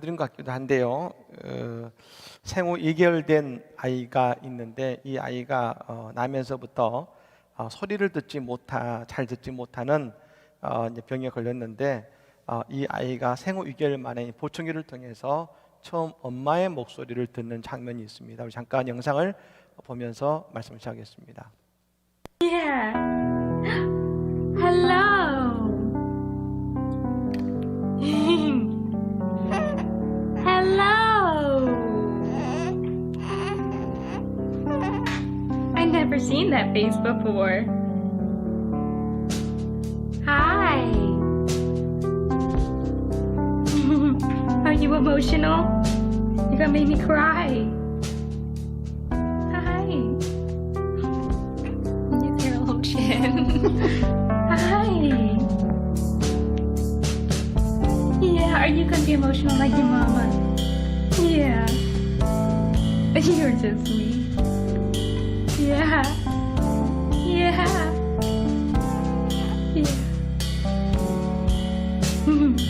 설명드린 것 같기도 한데요. 생후 2개월 된 아이가 있는데 이 아이가 나면서부터 소리를 잘 듣지 못하는 이제 병에 걸렸는데 이 아이가 생후 2개월 만에 보청기를 통해서 처음 엄마의 목소리를 듣는 장면이 있습니다. 우리 잠깐 영상을 보면서 말씀을 시작하겠습니다. Yeah. Hello. Hello. I never seen that face before. Hi. Are you emotional? You're gonna make me cry. Hi. Use your little chin. Hi. Yeah, are you gonna be emotional like your mama? Yeah. You're so sweet. Yeah. Yeah. Yeah.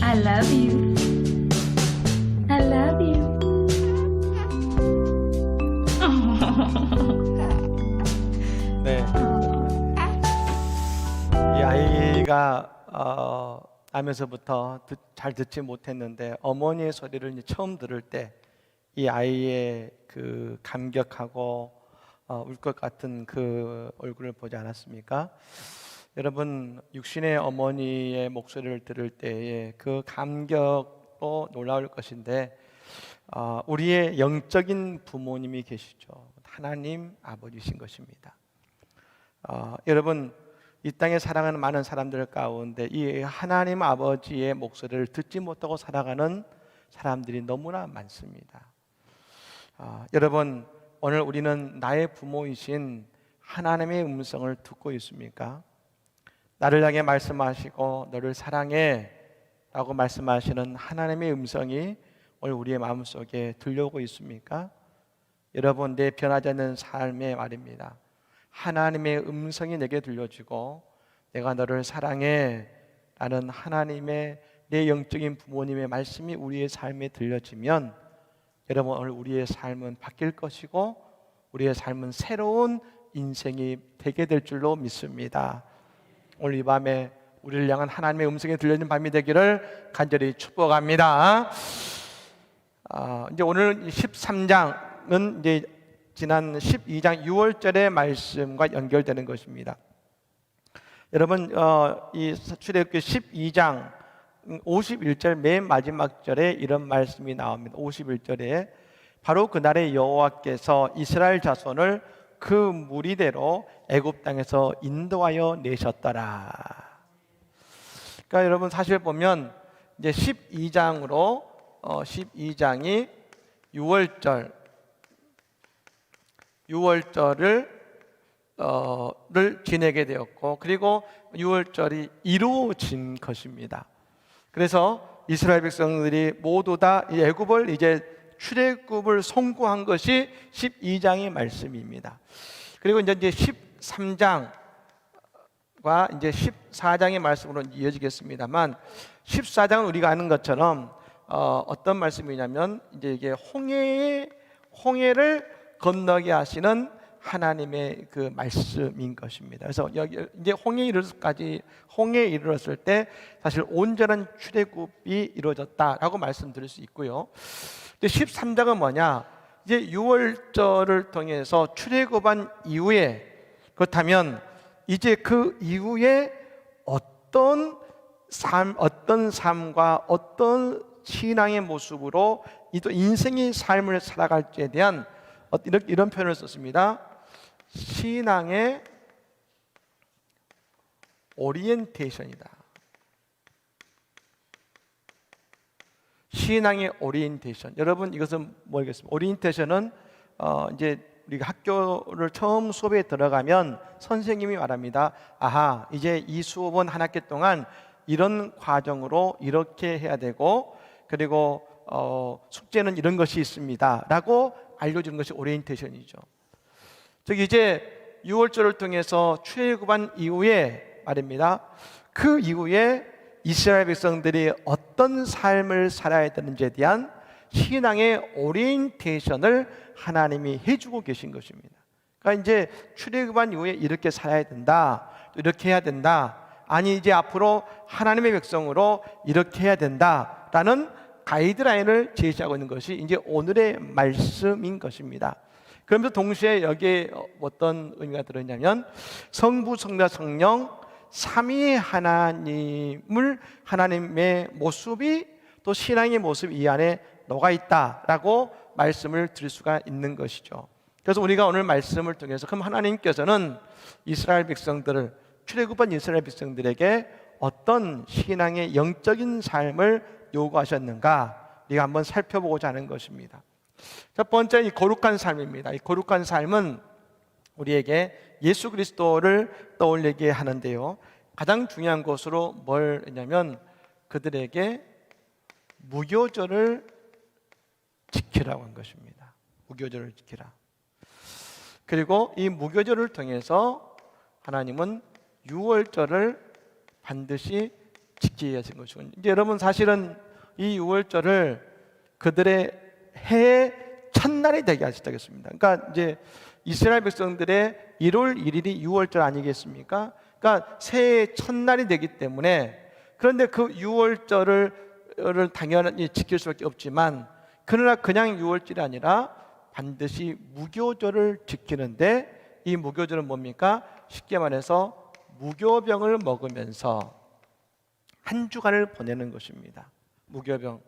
I love you. I love you. 네, 이 아이가 나면서부터 잘 듣지 못했는데 어머니의 소리를 이제 처음 들을 때 이 아이의 그 감격하고 울 것 같은 그 얼굴을 보지 않았습니까? 여러분, 육신의 어머니의 목소리를 들을 때의 그 감격도 놀라울 것인데 우리의 영적인 부모님이 계시죠. 하나님 아버지신 것입니다. 여러분, 이 땅에 살아가는 많은 사람들 가운데 이 하나님 아버지의 목소리를 듣지 못하고 살아가는 사람들이 너무나 많습니다. 여러분, 오늘 우리는 나의 부모이신 하나님의 음성을 듣고 있습니까? 나를 향해 말씀하시고 너를 사랑해 라고 말씀하시는 하나님의 음성이 오늘 우리의 마음속에 들려오고 있습니까? 여러분, 내 변하지 않는 삶의 말입니다. 하나님의 음성이 내게 들려지고 내가 너를 사랑해 라는 하나님의 내 영적인 부모님의 말씀이 우리의 삶에 들려지면 여러분, 오늘 우리의 삶은 바뀔 것이고 우리의 삶은 새로운 인생이 되게 될 줄로 믿습니다. 오늘 이 밤에 우리를 향한 하나님의 음성이 들려지는 밤이 되기를 간절히 축복합니다. 이제 오늘 13장은 이제 지난 12장 6월절의 말씀과 연결되는 것입니다. 여러분, 이 출애굽기 12장 51절 맨 마지막 절에 이런 말씀이 나옵니다. 51절에 바로 그날에 여호와께서 이스라엘 자손을 그 무리대로 애굽 땅에서 인도하여 내셨더라. 그러니까 여러분, 사실 보면 이제 12장으로 12장이 6월절을 지내게 되었고, 그리고 6월절이 이루어진 것입니다. 그래서 이스라엘 백성들이 모두 다 애굽을 이제 출애굽을 선고한 것이 12장의 말씀입니다. 그리고 이제 13장과 이제 14장의 말씀으로 이어지겠습니다만, 14장은 우리가 아는 것처럼 어떤 말씀이냐면 이제 이게 홍해를 건너게 하시는 하나님의 그 말씀인 것입니다. 그래서 여기 이제 홍해에 이르렀을 때 사실 온전한 출애굽이 이루어졌다라고 말씀드릴 수 있고요. 근데 13장은 뭐냐? 이제 6월절을 통해서 출애굽한 이후에, 그렇다면 이제 그 이후에 어떤 삶과 어떤 신앙의 모습으로 인생의 삶을 살아갈지에 대한 이런 표현을 썼습니다. 신앙의 오리엔테이션이다. 신앙의 오리엔테이션. 여러분, 이것은 뭐겠습니까? 오리엔테이션은 이제 우리가 학교를 처음 수업에 들어가면 선생님이 말합니다. 아하, 이제 이 수업은 한 학기 동안 이런 과정으로 이렇게 해야 되고, 그리고 숙제는 이런 것이 있습니다 라고 알려주는 것이 오리엔테이션이죠. 즉 이제 6월절을 통해서 출애굽한 이후에 말입니다. 그 이후에 이스라엘 백성들이 어떤 삶을 살아야 되는지에 대한 신앙의 오리엔테이션을 하나님이 해주고 계신 것입니다. 그러니까 이제 출애굽한 이후에 이렇게 살아야 된다, 또 이렇게 해야 된다, 아니 이제 앞으로 하나님의 백성으로 이렇게 해야 된다라는 가이드라인을 제시하고 있는 것이 이제 오늘의 말씀인 것입니다. 그러면서 동시에 여기에 어떤 의미가 들어있냐면 성부, 성자, 성령 삼위의 하나님을, 하나님의 모습이, 또 신앙의 모습이 이 안에 녹아 있다라고 말씀을 드릴 수가 있는 것이죠. 그래서 우리가 오늘 말씀을 통해서 그럼 하나님께서는 이스라엘 백성들을, 출애굽한 이스라엘 백성들에게 어떤 신앙의 영적인 삶을 요구하셨는가, 우리가 한번 살펴보고자 하는 것입니다. 첫 번째, 이 거룩한 삶입니다. 이 거룩한 삶은 우리에게 예수 그리스도를 떠올리게 하는데요, 가장 중요한 것으로 뭘 했냐면 그들에게 무교절을 지키라고 한 것입니다. 무교절을 지키라. 그리고 이 무교절을 통해서 하나님은 유월절을 반드시 지키게 하신 것이고, 이제 여러분 사실은 이 유월절을 그들의 해의 첫날이 되게 하셨다고 했습니다. 그러니까 이제 이스라엘 백성들의 1월 1일이 유월절 아니겠습니까? 그러니까 새해의 첫날이 되기 때문에, 그런데 그 유월절을 당연히 지킬 수밖에 없지만, 그러나 그냥 유월절이 아니라 반드시 무교절을 지키는데, 이 무교절은 뭡니까? 쉽게 말해서 무교병을 먹으면서 한 주간을 보내는 것입니다. 무교병.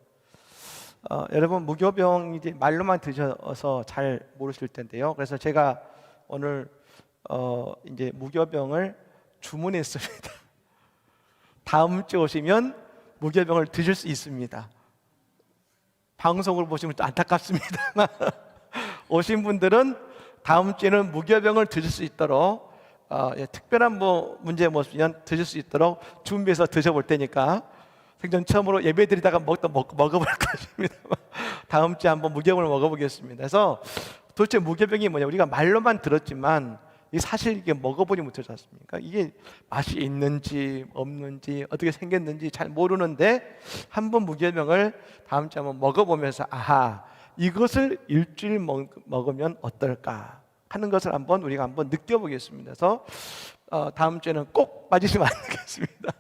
여러분 무교병 이제 말로만 드셔서 잘 모르실 텐데요. 그래서 제가 오늘 이제 무교병을 주문했습니다. 다음 주 오시면 무교병을 드실 수 있습니다. 방송을 보시면 좀 안타깝습니다만 오신 분들은 다음 주에는 무교병을 드실 수 있도록 특별한 뭐 문제 없으면 드실 수 있도록 준비해서 드셔볼 테니까 생전 처음으로 예배 드리다가 먹어볼 것입니다. 다음 주에 한번 무교병을 먹어보겠습니다. 그래서 도대체 무교병이 뭐냐, 우리가 말로만 들었지만 이 사실 이게 먹어보지 못하지 않습니까? 이게 맛이 있는지 없는지 어떻게 생겼는지 잘 모르는데 한번 무교병을 다음 주에 한번 먹어보면서 아하, 이것을 일주일 먹으면 어떨까 하는 것을 우리가 한번 느껴보겠습니다. 그래서 다음 주에는 꼭 빠지시면 안 되겠습니다.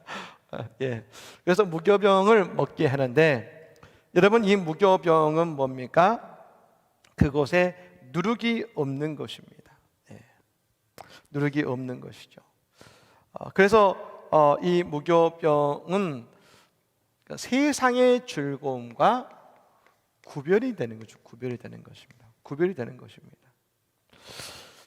예. 그래서 무교병을 먹게 하는데, 여러분 이 무교병은 뭡니까? 그곳에 누룩이 없는 것입니다. 예. 누룩이 없는 것이죠. 그래서 이 무교병은 세상의 즐거움과 구별이 되는 거죠. 구별이 되는 것입니다. 구별이 되는 것입니다.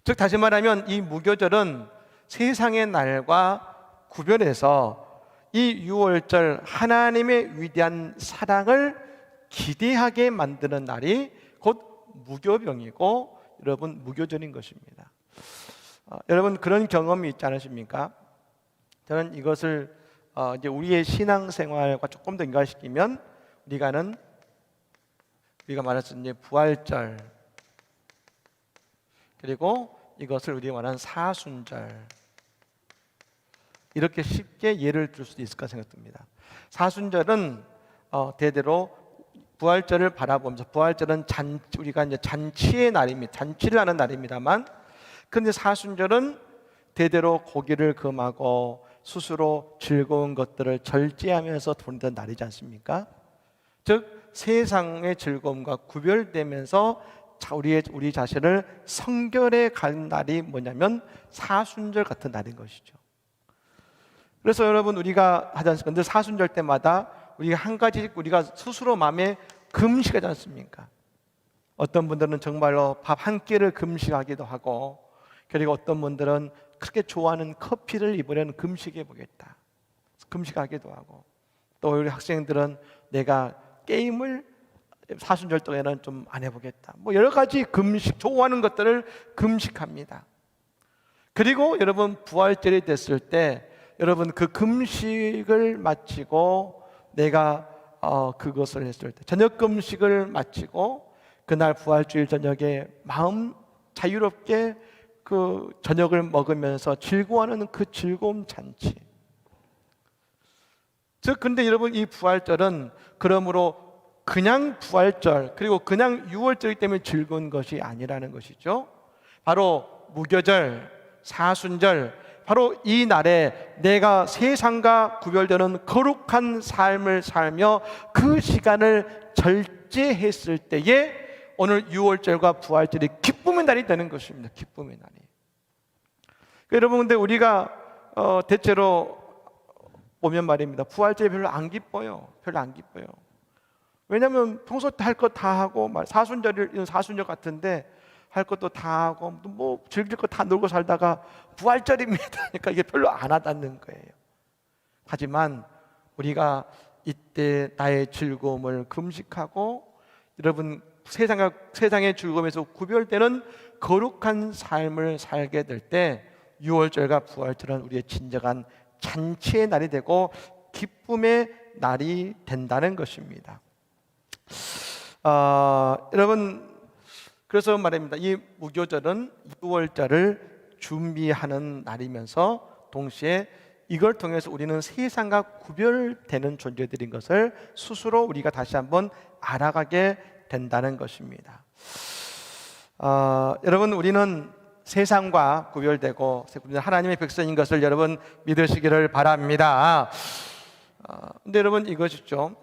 즉 다시 말하면 이 무교절은 세상의 날과 구별해서 이 유월절 하나님의 위대한 사랑을 기대하게 만드는 날이 곧 무교병이고, 여러분 무교절인 것입니다. 여러분 그런 경험이 있지 않으십니까? 저는 이것을 이제 우리의 신앙생활과 조금 더 연관시키면 우리가 말했던 이제 부활절, 그리고 이것을 우리가 말하는 사순절, 이렇게 쉽게 예를 들 수도 있을까 생각됩니다. 사순절은 대대로 부활절을 바라보면서, 부활절은 우리가 이제 잔치의 날입니다. 잔치를 하는 날입니다만, 그런데 사순절은 대대로 고기를 금하고 스스로 즐거운 것들을 절제하면서 보내던 날이지 않습니까? 즉 세상의 즐거움과 구별되면서 우리 자신을 성결해 간 날이 뭐냐면 사순절 같은 날인 것이죠. 그래서 여러분 우리가 하지 않습니까? 근데 사순절 때마다 우리가 한 가지 우리가 스스로 마음에 금식하지 않습니까? 어떤 분들은 정말로 밥 한 끼를 금식하기도 하고, 그리고 어떤 분들은 그렇게 좋아하는 커피를 이번에는 금식해 보겠다, 금식하기도 하고, 또 우리 학생들은 내가 게임을 사순절 동안에는 좀 안 해보겠다, 뭐 여러 가지 금식, 좋아하는 것들을 금식합니다. 그리고 여러분 부활절이 됐을 때 여러분 그 금식을 마치고 내가 그것을 했을 때, 저녁 금식을 마치고 그날 부활주일 저녁에 마음 자유롭게 그 저녁을 먹으면서 즐거워하는 그 즐거움 잔치. 즉 근데 여러분 이 부활절은 그러므로 그냥 부활절 그리고 그냥 유월절이기 때문에 즐거운 것이 아니라는 것이죠. 바로 무교절, 사순절, 바로 이 날에 내가 세상과 구별되는 거룩한 삶을 살며 그 시간을 절제했을 때에 오늘 유월절과 부활절이 기쁨의 날이 되는 것입니다. 기쁨의 날이. 여러분, 근데 우리가 대체로 보면 말입니다, 부활절이 별로 안 기뻐요. 별로 안 기뻐요. 왜냐하면 평소 때 할 것 다 하고, 사순절 같은데 할 것도 다 하고 뭐 즐길 거 다 놀고 살다가 부활절입니다. 그러니까 이게 별로 안 와닿는 거예요. 하지만 우리가 이때 나의 즐거움을 금식하고 여러분 세상의 즐거움에서 구별되는 거룩한 삶을 살게 될 때 유월절과 부활절은 우리의 진정한 잔치의 날이 되고 기쁨의 날이 된다는 것입니다. 여러분, 그래서 말입니다. 이 무교절은 유월절을 준비하는 날이면서 동시에 이걸 통해서 우리는 세상과 구별되는 존재들인 것을 스스로 우리가 다시 한번 알아가게 된다는 것입니다. 여러분, 우리는 세상과 구별되고 하나님의 백성인 것을 여러분 믿으시기를 바랍니다. 근데 여러분, 이것이죠.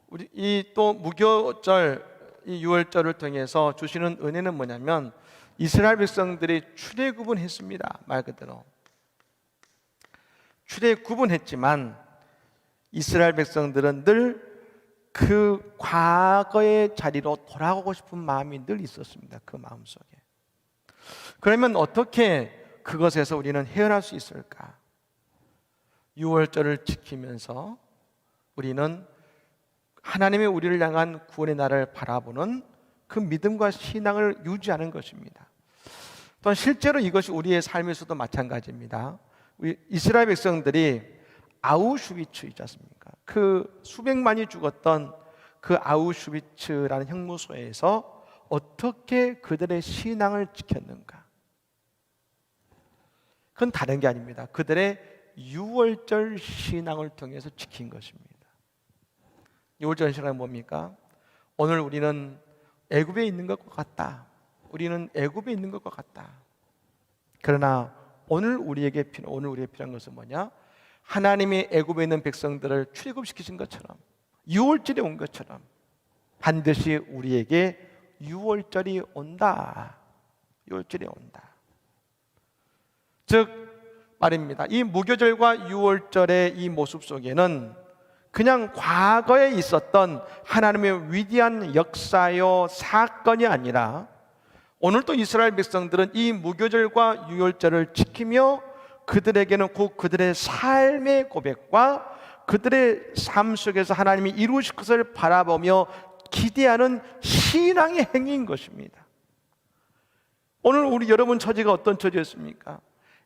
우리 이 또 무교절, 이 유월절을 통해서 주시는 은혜는 뭐냐면 이스라엘 백성들이 출애굽은했습니다. 말 그대로 출애굽은했지만 이스라엘 백성들은 늘 그 과거의 자리로 돌아가고 싶은 마음이 늘 있었습니다. 그 마음속에. 그러면 어떻게 그것에서 우리는 헤어날 수 있을까? 유월절을 지키면서 우리는 하나님의 우리를 향한 구원의 날을 바라보는 그 믿음과 신앙을 유지하는 것입니다. 또한 실제로 이것이 우리의 삶에서도 마찬가지입니다. 우리 이스라엘 백성들이 아우슈비츠 있지 않습니까? 그 수백만이 죽었던 그 아우슈비츠라는 형무소에서 어떻게 그들의 신앙을 지켰는가? 그건 다른 게 아닙니다. 그들의 유월절 신앙을 통해서 지킨 것입니다. 유월절 신앙은 뭡니까? 오늘 우리는 애굽에 있는 것과 같다. 우리는 애굽에 있는 것과 같다. 그러나 오늘 우리에게 필요한 것은 뭐냐? 하나님이 애굽에 있는 백성들을 출애굽시키신 것처럼 유월절이 온 것처럼 반드시 우리에게 유월절이 온다. 유월절이 온다. 즉 말입니다. 이 무교절과 유월절의 이 모습 속에는 그냥 과거에 있었던 하나님의 위대한 역사요 사건이 아니라 오늘 또 이스라엘 백성들은 이 무교절과 유월절을 지키며 그들에게는 곧 그들의 삶의 고백과 그들의 삶 속에서 하나님이 이루실 것을 바라보며 기대하는 신앙의 행위인 것입니다. 오늘 우리 여러분 처지가 어떤 처지였습니까?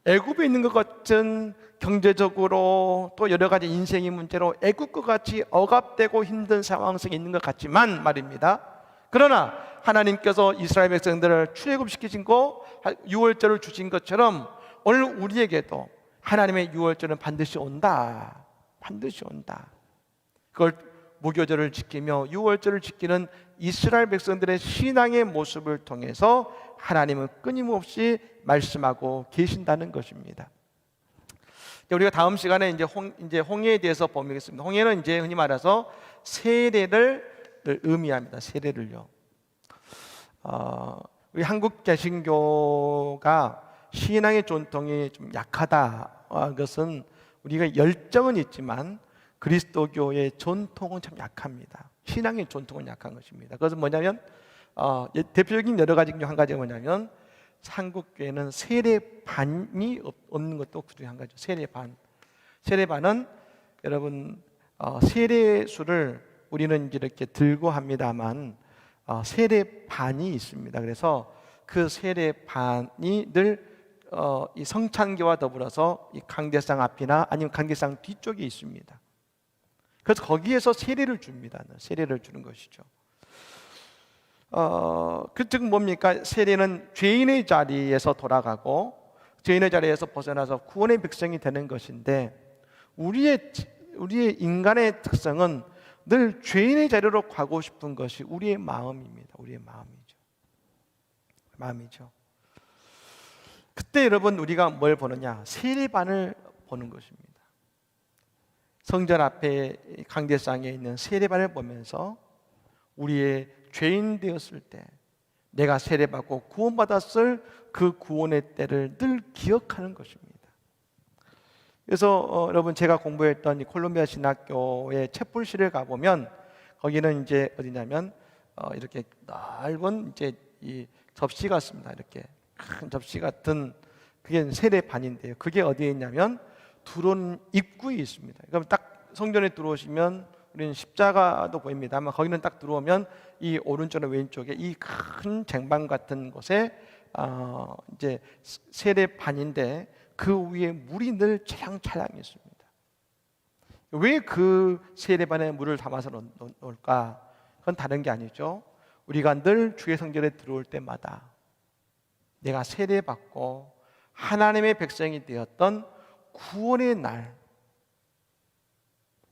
애굽에 있는 것 같은 경제적으로 또 여러 가지 인생의 문제로 애굽과 같이 억압되고 힘든 상황 속에 있는 것 같지만 말입니다. 그러나 하나님께서 이스라엘 백성들을 출애굽시키신 거 유월절을 주신 것처럼 오늘 우리에게도 하나님의 유월절은 반드시 온다. 반드시 온다. 그걸 무교절을 지키며 유월절을 지키는 이스라엘 백성들의 신앙의 모습을 통해서 하나님은 끊임없이 말씀하고 계신다는 것입니다. 우리가 다음 시간에 이제 홍해에 대해서 보겠습니다. 홍해는 이제 흔히 말해서 세례를 의미합니다. 세례를요. 우리 한국 개신교가 신앙의 전통이 좀 약하다. 그것은 우리가 열정은 있지만 그리스도교의 전통은 참 약합니다. 신앙의 전통은 약한 것입니다. 그것은 뭐냐면 대표적인 여러 가지 중 한 가지가 뭐냐면 한국교회는 세례반이 없는 것도 그중에 한 가지죠. 세례반은 여러분 세례수를 우리는 이렇게 들고 합니다만 세례반이 있습니다. 그래서 그 세례반이 늘 이 성찬교와 더불어서 이 강대상 앞이나 아니면 강대상 뒤쪽에 있습니다. 그래서 거기에서 세례를 줍니다. 세례를 주는 것이죠. 즉 뭡니까? 세례는 죄인의 자리에서 돌아가고 죄인의 자리에서 벗어나서 구원의 백성이 되는 것인데 우리의 인간의 특성은 늘 죄인의 자리로 가고 싶은 것이 우리의 마음입니다. 우리의 마음이죠. 그때 여러분 우리가 뭘 보느냐? 세례반을 보는 것입니다. 성전 앞에 강대상에 있는 세례반을 보면서 우리의 죄인 되었을 때 내가 세례받고 구원받았을 그 구원의 때를 늘 기억하는 것입니다. 그래서 여러분 제가 공부했던 이 콜롬비아 신학교의 챗불실에 가보면 거기는 이제 어디냐면 이렇게 넓은 이제 이 접시 같습니다. 이렇게 큰 접시 같은 그게 세례반인데요. 그게 어디에 있냐면 들어오는 입구에 있습니다. 그럼 딱 성전에 들어오시면 우리는 십자가도 보입니다. 아마 거기는 딱 들어오면 이 오른쪽과 왼쪽에 이 큰 쟁반 같은 곳에 이제 세례반인데 그 위에 물이 늘 찰랑찰랑 있습니다. 왜 그 세례반에 물을 담아서 놓을까? 그건 다른 게 아니죠. 우리가 늘 주의 성전에 들어올 때마다 내가 세례받고 하나님의 백성이 되었던 구원의 날,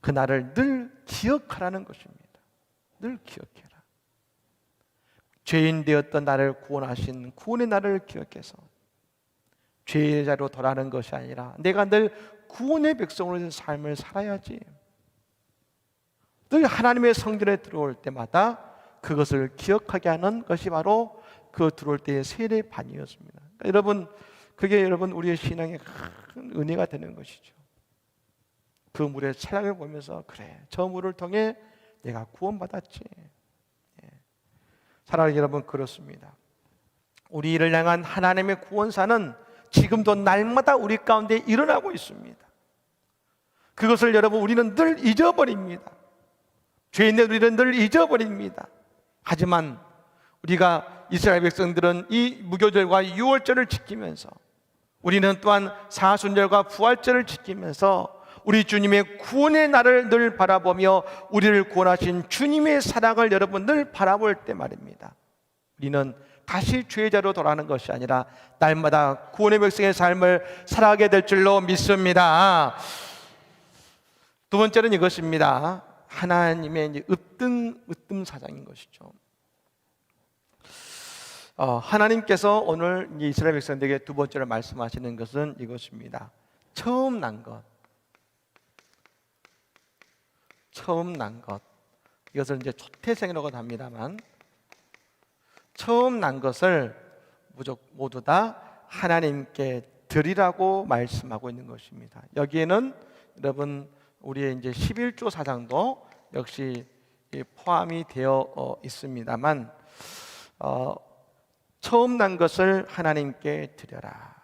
그 날을 늘 기억하라는 것입니다. 늘 기억해라. 죄인 되었던 나를 구원하신 구원의 날을 기억해서 죄의 자리로 돌아가는 것이 아니라 내가 늘 구원의 백성으로서 삶을 살아야지. 늘 하나님의 성전에 들어올 때마다 그것을 기억하게 하는 것이 바로 그 들어올 때의 세례반이었습니다. 그러니까 여러분, 그게 여러분 우리의 신앙에 큰 은혜가 되는 것이죠. 그 물의 찬양을 보면서 그래, 저 물을 통해 내가 구원받았지. 사랑하는 여러분, 그렇습니다. 우리를 향한 하나님의 구원사는 지금도 날마다 우리 가운데 일어나고 있습니다. 그것을 여러분 우리는 늘 잊어버립니다. 죄인된 우리는 늘 잊어버립니다. 하지만 우리가 이스라엘 백성들은 이 무교절과 유월절을 지키면서 우리는 또한 사순절과 부활절을 지키면서 우리 주님의 구원의 날을 늘 바라보며 우리를 구원하신 주님의 사랑을 여러분 늘 바라볼 때 말입니다. 우리는 다시 죄의 자로 돌아가는 것이 아니라 날마다 구원의 백성의 삶을 살아가게 될 줄로 믿습니다. 두 번째는 이것입니다. 하나님의 이제 으뜸 사장인 것이죠. 하나님께서 오늘 이스라엘 백성들에게 두 번째로 말씀하시는 것은 이것입니다. 처음 난 것. 이것을 이제 초태생이라고도 합니다만, 처음 난 것을 모두 다 하나님께 드리라고 말씀하고 있는 것입니다. 여기에는 여러분 우리의 이제 11조 사장도 역시 포함이 되어 있습니다만, 처음 난 것을 하나님께 드려라.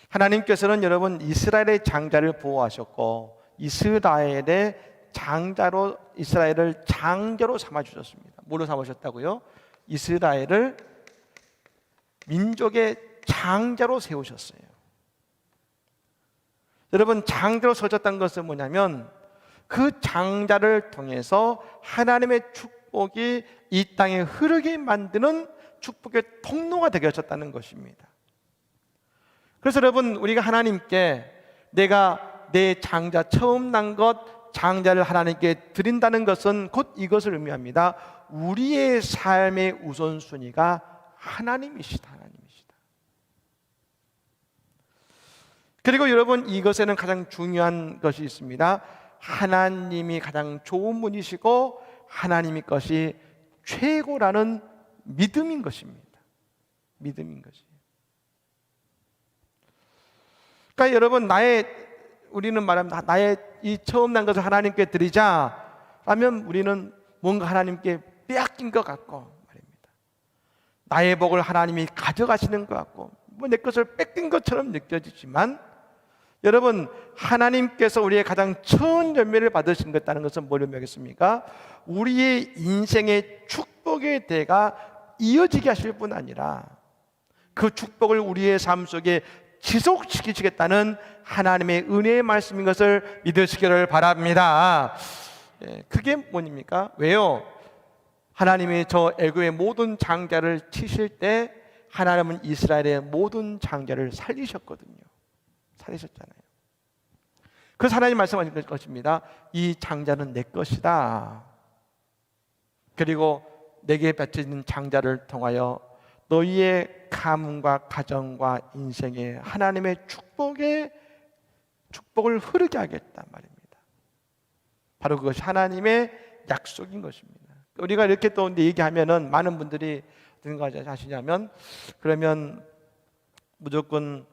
하나님께서는 여러분 이스라엘의 장자를 보호하셨고 이스라엘을 장자로 삼아 주셨습니다. 뭐로 삼으셨다고요? 이스라엘을 민족의 장자로 세우셨어요. 여러분, 장자로 세우셨다는 것은 뭐냐면 그 장자를 통해서 하나님의 축복이 이 땅에 흐르게 만드는 축복의 통로가 되게 하셨다는 것입니다. 그래서 여러분, 우리가 하나님께 내가 내 장자, 처음 난 것, 장자를 하나님께 드린다는 것은 곧 이것을 의미합니다. 우리의 삶의 우선순위가 하나님이시다. 그리고 여러분, 이것에는 가장 중요한 것이 있습니다. 하나님이 가장 좋은 분이시고 하나님의 것이 최고라는 믿음인 것입니다. 믿음인 것이에요. 그러니까 여러분, 우리는 말합니다. 나의 이 처음 난 것을 하나님께 드리자 하면 우리는 뭔가 하나님께 빼앗긴 것 같고 말입니다. 나의 복을 하나님이 가져가시는 것 같고 내 것을 뺏긴 것처럼 느껴지지만, 여러분, 하나님께서 우리의 가장 첫 열매를 받으신 것 있다는 것은 뭘 의미하겠습니까? 우리의 인생의 축복의 대가 이어지게 하실 뿐 아니라 그 축복을 우리의 삶 속에 지속시키시겠다는 하나님의 은혜의 말씀인 것을 믿으시기를 바랍니다. 그게 뭡니까? 왜요? 하나님이 저 애굽의 모든 장자를 치실 때 하나님은 이스라엘의 모든 장자를 살리셨거든요. 살리셨잖아요. 그 하나님 말씀하신 것입니다. 이 장자는 내 것이다. 그리고 내게 바쳐진 장자를 통하여 너희의 가문과 가정과 인생에 하나님의 축복을 흐르게 하겠다 말입니다. 바로 그것이 하나님의 약속인 것입니다. 우리가 이렇게 또 얘기하면은 많은 분들이 어떤 거 하시냐면, 그러면 무조건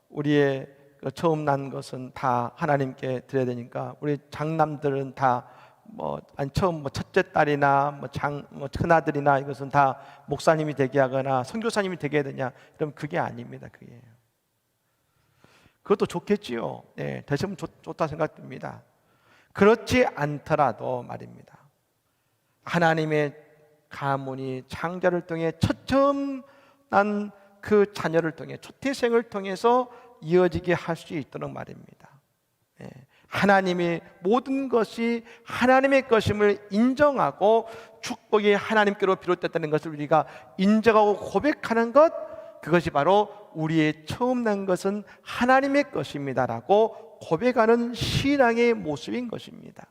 우리의 처음 난 것은 다 하나님께 드려야 되니까 우리 장남들은 다 처음 첫째 딸이나 큰아들이나 이것은 다 목사님이 되게 하거나 선교사님이 되게 해야 되냐? 그럼 그게 아닙니다. 그게 그것도 좋겠지요. 네, 되시면 좋다 생각됩니다. 그렇지 않더라도 말입니다. 하나님의 가문이 장자를 통해 처음 난 그 자녀를 통해 초태생을 통해서 이어지게 할 수 있도록 말입니다. 하나님의 모든 것이 하나님의 것임을 인정하고 축복이 하나님께로 비롯됐다는 것을 우리가 인정하고 고백하는 것, 그것이 바로 우리의 처음 난 것은 하나님의 것입니다라고 고백하는 신앙의 모습인 것입니다.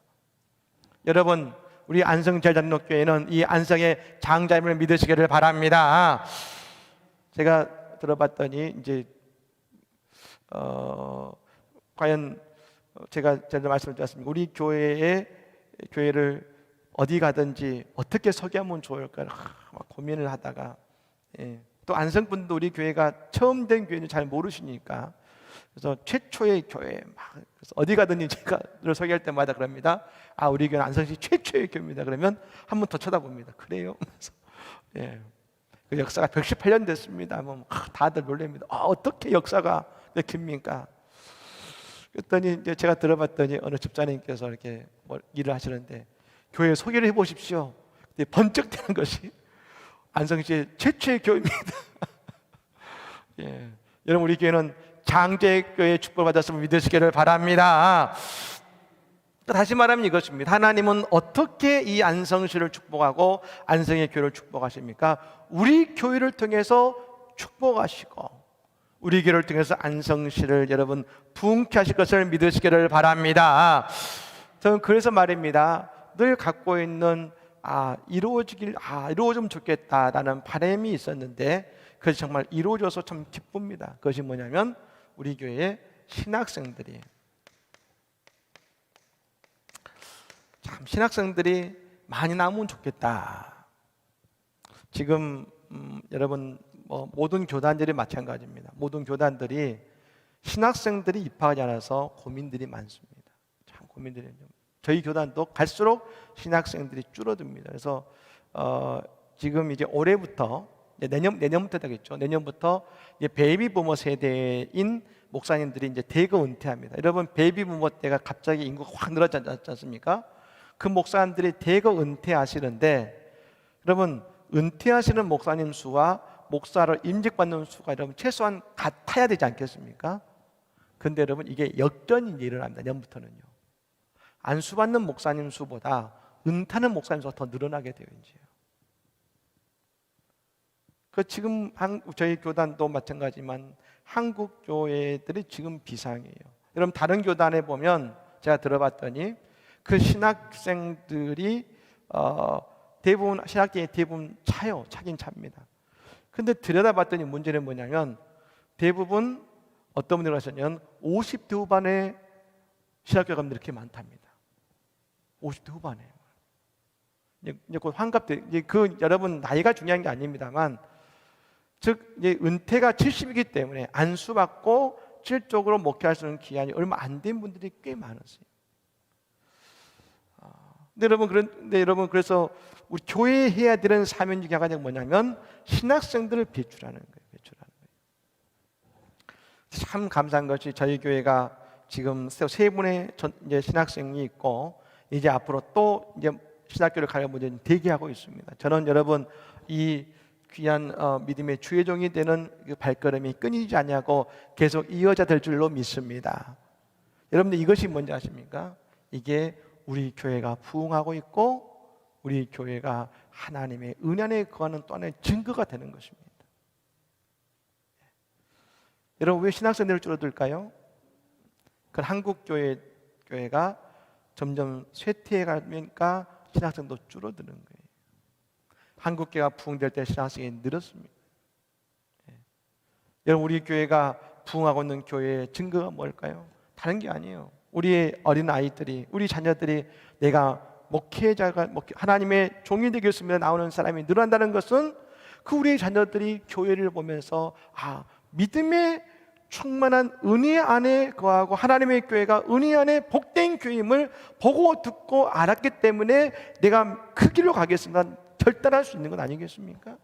여러분, 우리 안성제일장로교회는 이 안성의 장자임을 믿으시기를 바랍니다. 제가 들어봤더니 이제 과연 제가 말씀을 드렸습니다. 우리 교회를 어디 가든지 어떻게 소개하면 좋을까 막 고민을 하다가, 또 안성분도 우리 교회가 처음 된 교회는 잘 모르시니까, 그래서 최초의 교회 그래서 어디 가든지 제가 소개할 때마다 그럽니다. 우리 교회는 안성시 최초의 교회입니다. 그러면 한 번 더 쳐다봅니다. 그래요? 그래서 그 역사가 118년 됐습니다. 다들 놀랍니다. 어떻게 역사가 깁니까? 그랬더니 이제 제가 들어봤더니 어느 집사님께서 이렇게 일을 하시는데 교회 소개를 해보십시오. 근데 번쩍 되는 것이 안성시의 최초의 교회입니다. 여러분, 우리 교회는 장제의 교회의 축복을 받았음을 믿으시기를 바랍니다. 다시 말하면 이것입니다. 하나님은 어떻게 이 안성시를 축복하고 안성의 교회를 축복하십니까? 우리 교회를 통해서 축복하시고 우리 교회를 통해서 안성시를 여러분 부흥케 하실 것을 믿으시기를 바랍니다. 저는 그래서 말입니다. 늘 갖고 있는 이루어지면 좋겠다라는 바람이 있었는데 그것이 정말 이루어져서 참 기쁩니다. 그것이 뭐냐면 우리 교회의 신학생들이 많이 나오면 좋겠다. 지금 여러분 모든 교단들이 마찬가지입니다. 모든 교단들이 신학생들이 입학하지 않아서 고민들이 많습니다. 참 고민들이. 저희 교단도 갈수록 신학생들이 줄어듭니다. 그래서 지금 이제 올해부터 내년부터 되겠죠. 내년부터 이제 베이비 부머 세대인 목사님들이 이제 대거 은퇴합니다. 여러분, 베이비 부머 때가 갑자기 인구가 확 늘어졌지 않습니까? 그 목사님들이 대거 은퇴하시는데, 여러분 은퇴하시는 목사님 수와 목사를 임직받는 수가 여러분 최소한 같아야 되지 않겠습니까? 근데 여러분 이게 역전이 일어납니다. 내년부터는요. 안수받는 목사님 수보다 은퇴하는 목사님 수가 더 늘어나게 돼요. 이제. 지금 저희 교단도 마찬가지지만 한국 교회들이 지금 비상이에요. 여러분 다른 교단에 보면 제가 들어봤더니 그 신학생들이 대부분 신학계에 대부분 차긴 찹니다. 근데 들여다봤더니 문제는 뭐냐면 대부분 어떤 분들이 하셨냐면 50대 후반에 신학교 가면 이렇게 많답니다. 50대 후반에. 이제 곧 환갑 때, 여러분 나이가 중요한 게 아닙니다만, 즉 이제 은퇴가 70이기 때문에 안수받고 실적으로 목회할 수 있는 기한이 얼마 안 된 분들이 꽤 많으세요. 근데 여러분 그래서 우리 교회에 해야 되는 사명 중에 하나가 뭐냐면 신학생들을 배출하는 거예요. 참 감사한 것이 저희 교회가 지금 세 분의 이제 신학생이 있고 이제 앞으로 또 이제 신학교를 가려고 이제 대기하고 있습니다. 저는 여러분 이 귀한 믿음의 주의종이 되는 그 발걸음이 끊이지 않냐고 계속 이어져 될 줄로 믿습니다. 여러분들 이것이 뭔지 아십니까? 이게 우리 교회가 부흥하고 있고 우리 교회가 하나님의 은혜 안에 거하는 또 하나의 증거가 되는 것입니다. 여러분 왜 신학생들이 줄어들까요? 그 한국 교회가 점점 쇠퇴해 가니까 신학생도 줄어드는 거예요. 한국 교회가 부흥될 때 신학생이 늘었습니다. 여러분, 우리 교회가 부흥하고 있는 교회의 증거가 뭘까요? 다른 게 아니에요. 우리의 어린 아이들이, 우리 자녀들이 내가 하나님의 종이 되겠습니다 나오는 사람이 늘어난다는 것은 그 우리의 자녀들이 교회를 보면서 믿음의 충만한 은혜 안에 거하고 하나님의 교회가 은혜 안에 복된 교회임을 보고 듣고 알았기 때문에 내가 그 길로 가겠습니다 결단할 수 있는 건 아니겠습니까?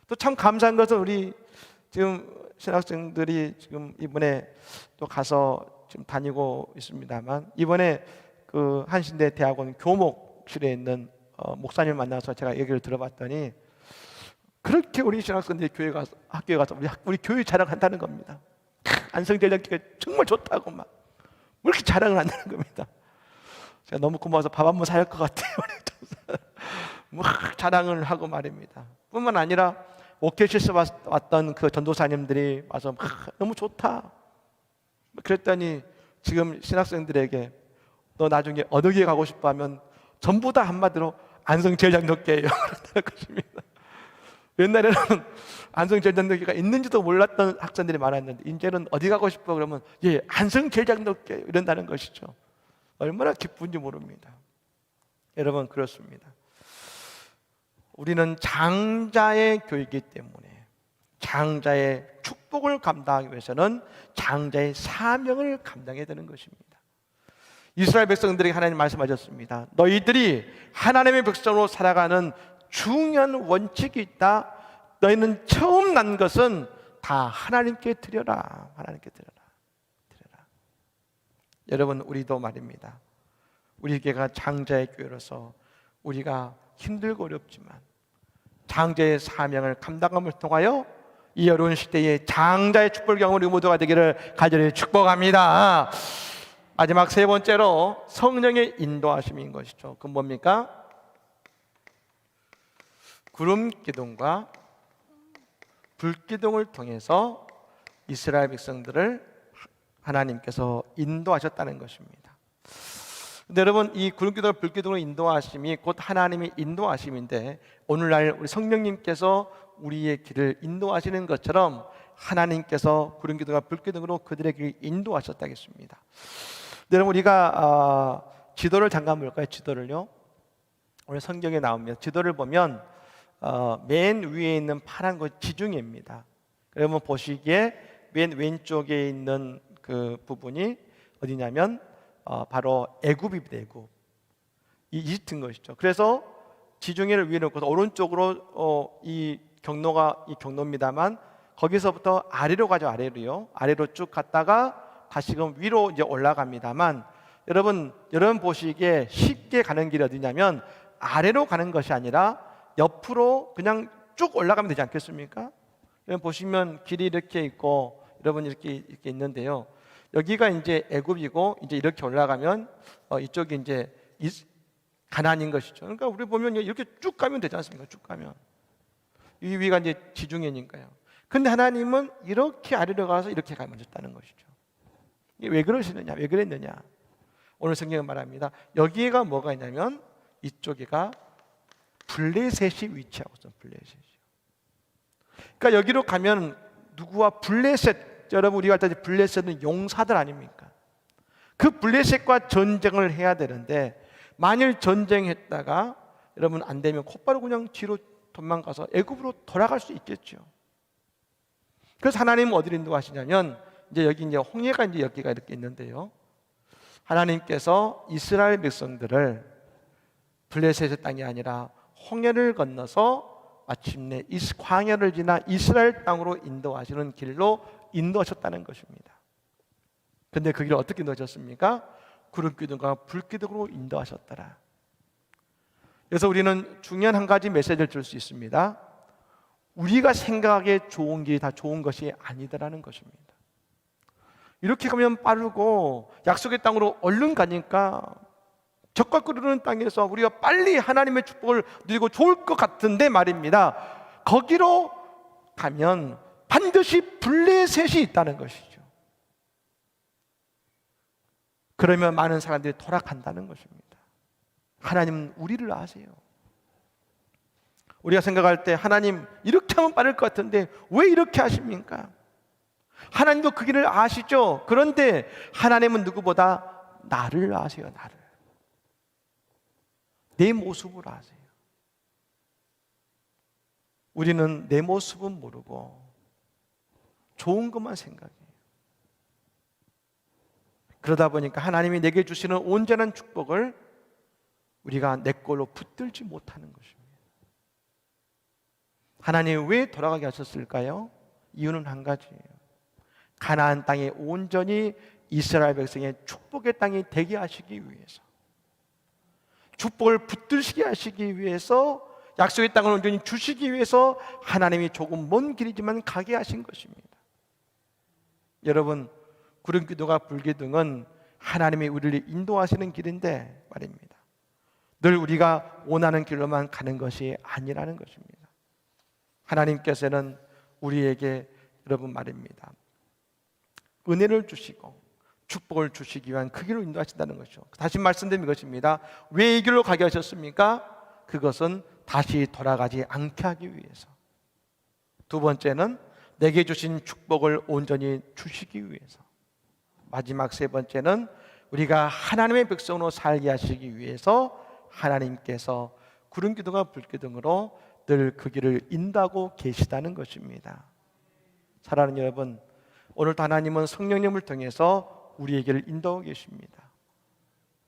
또 참 감사한 것은 우리 지금 신학생들이 지금 이번에 또 가서 지금 다니고 있습니다만, 이번에 그 한신대 대학원 교목실에 있는 목사님을 만나서 제가 얘기를 들어봤더니 그렇게 우리 신학생들이 학교에 가서 우리 교회 자랑한다는 겁니다. 안성대학교가 정말 좋다고 막 이렇게 자랑을 한다는 겁니다. 제가 너무 고마워서 밥 한 번 사야 할 것 같아요. 막 자랑을 하고 말입니다. 뿐만 아니라 오케시스 왔던 그 전도사님들이 와서 너무 좋다 그랬더니 지금 신학생들에게 너 나중에 어느 교회 가고 싶어 하면 전부 다 한마디로 안성제일장로교회예요 그런다는 것입니다. 옛날에는 안성제일장로교회가 있는지도 몰랐던 학생들이 많았는데 이제는 어디 가고 싶어 그러면 안성제일장로교회 이런다는 것이죠. 얼마나 기쁜지 모릅니다. 여러분, 그렇습니다. 우리는 장자의 교회이기 때문에 장자의 축복을 감당하기 위해서는 장자의 사명을 감당해야 되는 것입니다. 이스라엘 백성들에게 하나님 말씀하셨습니다. 너희들이 하나님의 백성으로 살아가는 중요한 원칙이 있다. 너희는 처음 난 것은 다 하나님께 드려라. 하나님께 드려라. 여러분, 우리도 말입니다. 우리 교회가 장자의 교회로서 우리가 힘들고 어렵지만 장자의 사명을 감당함을 통하여 이 어려운 시대에 장자의 축복을 경험하는 우리 모두가 되기를 간절히 축복합니다. 마지막 세 번째로 성령의 인도하심인 것이죠. 그건 뭡니까? 구름 기둥과 불 기둥을 통해서 이스라엘 백성들을 하나님께서 인도하셨다는 것입니다. 근데 여러분, 이 구름 기둥과 불 기둥으로 인도하심이 곧 하나님의 인도하심인데, 오늘날 우리 성령님께서 우리의 길을 인도하시는 것처럼 하나님께서 구름 기둥과 불 기둥으로 그들의 길을 인도하셨다겠습니다. 여러분, 우리가 지도를 잠깐 볼까요? 지도를요. 오늘 성경에 나옵니다. 지도를 보면 맨 위에 있는 파란 것 지중해입니다. 여러분 보시기에 맨 왼쪽에 있는 그 부분이 어디냐면 바로 애굽입니다. 애굽. 이 이집트인 것이죠. 그래서 지중해를 위에 놓고서 오른쪽으로 이 경로입니다만 거기서부터 아래로 가죠. 아래로 쭉 갔다가 다시금 위로 이제 올라갑니다만, 여러분 보시기에 쉽게 가는 길이 어디냐면 아래로 가는 것이 아니라 옆으로 그냥 쭉 올라가면 되지 않겠습니까? 여러분 보시면 길이 이렇게 있고 여러분 이렇게 있는데요. 여기가 이제 애굽이고 이제 이렇게 올라가면 이쪽이 이제 가나안인 것이죠. 그러니까 우리 보면 이렇게 쭉 가면 되지 않습니까? 쭉 가면 이 위가 이제 지중해니까요. 근데 하나님은 이렇게 아래로 가서 이렇게 가셨다는 것이죠. 이게 왜 그러시느냐? 왜 그랬느냐? 오늘 성경은 말합니다. 여기가 뭐가 있냐면 이쪽에가 블레셋이 위치하고 있어요. 블레셋이. 그러니까 여기로 가면 누구와 블레셋, 여러분 우리가 할 때 블레셋은 용사들 아닙니까? 그 블레셋과 전쟁을 해야 되는데 만일 전쟁했다가 여러분 안 되면 곧바로 그냥 뒤로 도망가서 애굽으로 돌아갈 수 있겠죠. 그래서 하나님은 어디로 인도하시냐면 이제 여기 이제 홍해가 이제 여기가 이렇게 있는데요. 하나님께서 이스라엘 백성들을 블레셋의 땅이 아니라 홍해를 건너서 마침내 광야를 지나 이스라엘 땅으로 인도하시는 길로 인도하셨다는 것입니다. 그런데 그 길을 어떻게 인도하셨습니까? 구름 기둥과 불 기둥으로 인도하셨더라. 그래서 우리는 중요한 한 가지 메시지를 줄 수 있습니다. 우리가 생각하기에 좋은 길이 다 좋은 것이 아니더라는 것입니다. 이렇게 가면 빠르고 약속의 땅으로 얼른 가니까 적과 끓는 땅에서 우리가 빨리 하나님의 축복을 누리고 좋을 것 같은데 말입니다. 거기로 가면 반드시 블레셋이 있다는 것이죠. 그러면 많은 사람들이 돌아간다는 것입니다. 하나님은 우리를 아세요. 우리가 생각할 때 하나님 이렇게 하면 빠를 것 같은데 왜 이렇게 하십니까? 하나님도 그 길을 아시죠? 그런데 하나님은 누구보다 나를 아세요. 나를. 내 모습을 아세요. 우리는 내 모습은 모르고 좋은 것만 생각해요. 그러다 보니까 하나님이 내게 주시는 온전한 축복을 우리가 내 걸로 붙들지 못하는 것입니다. 하나님이 왜 돌아가게 하셨을까요? 이유는 한 가지예요. 가나안 땅에 온전히 이스라엘 백성의 축복의 땅이 되게 하시기 위해서, 축복을 붙들시게 하시기 위해서, 약속의 땅을 온전히 주시기 위해서 하나님이 조금 먼 길이지만 가게 하신 것입니다. 여러분, 구름기둥과 불기둥은 하나님이 우리를 인도하시는 길인데 말입니다. 늘 우리가 원하는 길로만 가는 것이 아니라는 것입니다. 하나님께서는 우리에게 여러분 말입니다. 은혜를 주시고 축복을 주시기 위한 그 길로 인도하신다는 것이죠. 다시 말씀드린 것입니다. 왜 이 길로 가게 하셨습니까? 그것은 다시 돌아가지 않게 하기 위해서. 두 번째는 내게 주신 축복을 온전히 주시기 위해서. 마지막 세 번째는 우리가 하나님의 백성으로 살게 하시기 위해서 하나님께서 구름기둥과 불기둥으로 늘 그 길을 인도하고 계시다는 것입니다. 사랑하는 여러분, 오늘도 하나님은 성령님을 통해서 우리에게를 인도하고 계십니다.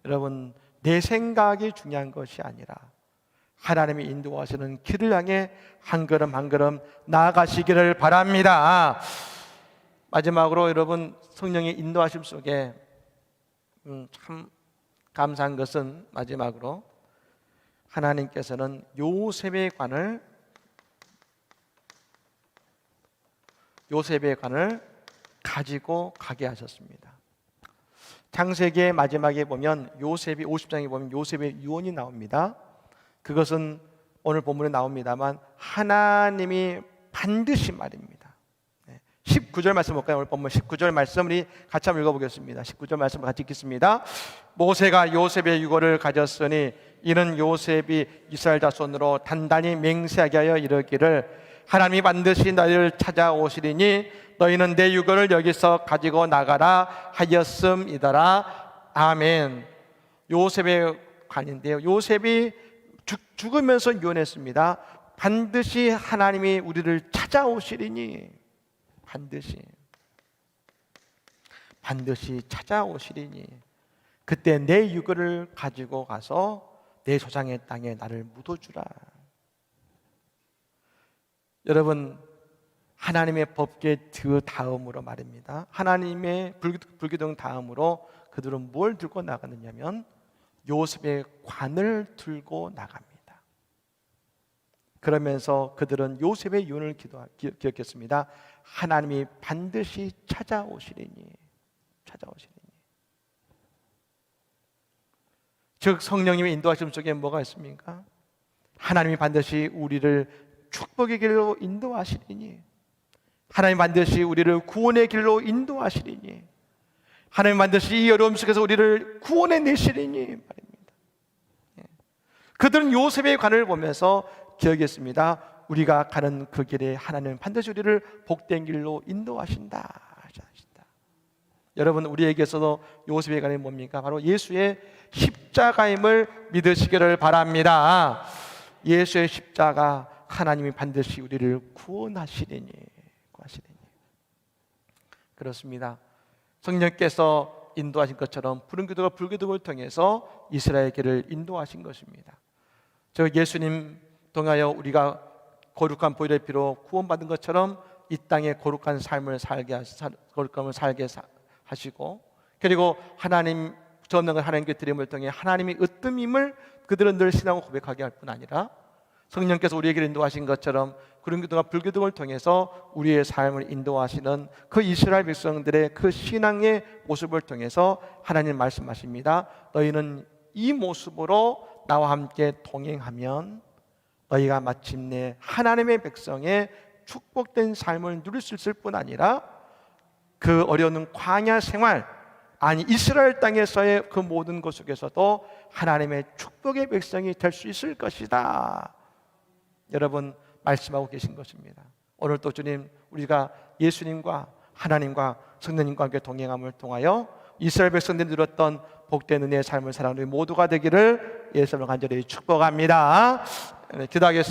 여러분, 내 생각이 중요한 것이 아니라 하나님이 인도하시는 길을 향해 한 걸음 한 걸음 나아가시기를 바랍니다. 마지막으로 여러분, 성령의 인도하심 속에 참 감사한 것은 마지막으로 하나님께서는 요셉의 관을 가지고 가게 하셨습니다. 창세기의 마지막에 보면 요셉이 50장에 보면 요셉의 유언이 나옵니다. 그것은 오늘 본문에 나옵니다만 하나님이 반드시 말입니다. 19절 말씀 볼까요? 오늘 본문 19절 말씀 우리 같이 한번 읽어보겠습니다. 19절 말씀 같이 읽겠습니다. 모세가 요셉의 유고를 가졌으니 이는 요셉이 이스라엘 자손으로 단단히 맹세하게 하여 이르기를 하나님이 반드시 너희를 찾아오시리니 너희는 내 유고를 여기서 가지고 나가라 하였음이더라. 아멘. 요셉의 관인데요, 요셉이 죽으면서 유언했습니다. 반드시 하나님이 우리를 찾아오시리니, 반드시 찾아오시리니 그때 내 유고를 가지고 가서 내 조상의 땅에 나를 묻어주라. 여러분, 하나님의 법궤 그 다음으로 말입니다. 하나님의 불기둥 다음으로 그들은 뭘 들고 나가느냐면 요셉의 관을 들고 나갑니다. 그러면서 그들은 요셉의 유언을 기억했습니다. 하나님이 반드시 찾아오시리니. 즉 성령님의 인도하심 속에 뭐가 있습니까? 하나님이 반드시 우리를 축복의 길로 인도하시리니, 하나님 반드시 우리를 구원의 길로 인도하시리니, 하나님 반드시 이 어려움 속에서 우리를 구원해 내시리니 말입니다. 그들은 요셉의 관을 보면서 기억했습니다. 우리가 가는 그 길에 하나님은 반드시 우리를 복된 길로 인도하신다. 여러분, 우리에게서도 요셉의 관이 뭡니까? 바로 예수의 십자가임을 믿으시기를 바랍니다. 예수의 십자가, 하나님이 반드시 우리를 구원하시리니. 그렇습니다. 성령께서 인도하신 것처럼 푸른 기둥과 불기둥을 통해서 이스라엘 길을 인도하신 것입니다. 저 예수님 통하여 우리가 거룩한 보혈의 피로 구원받은 것처럼 이 땅에 거룩한 삶을 살게 하시고, 그리고 하나님 전능한 하나님께 드림을 통해 하나님이 으뜸임을 그들은 늘 신앙으로 고백하게 할 뿐 아니라 성령께서 우리에게 인도하신 것처럼 구름 기둥과 불기둥을 통해서 우리의 삶을 인도하시는 그 이스라엘 백성들의 그 신앙의 모습을 통해서 하나님 말씀하십니다. 너희는 이 모습으로 나와 함께 동행하면 너희가 마침내 하나님의 백성의 축복된 삶을 누릴 수 있을 뿐 아니라 그 어려운 광야 생활, 아니 이스라엘 땅에서의 그 모든 것 속에서도 하나님의 축복의 백성이 될 수 있을 것이다. 여러분 말씀하고 계신 것입니다. 오늘 또 주님 우리가 예수님과 하나님과 성령님과 함께 동행함을 통하여 이스라엘 백성들이 누렸던 복된 은혜의 삶을 살아가는 우리 모두가 되기를 예수님을 간절히 축복합니다. 기도하겠습니다.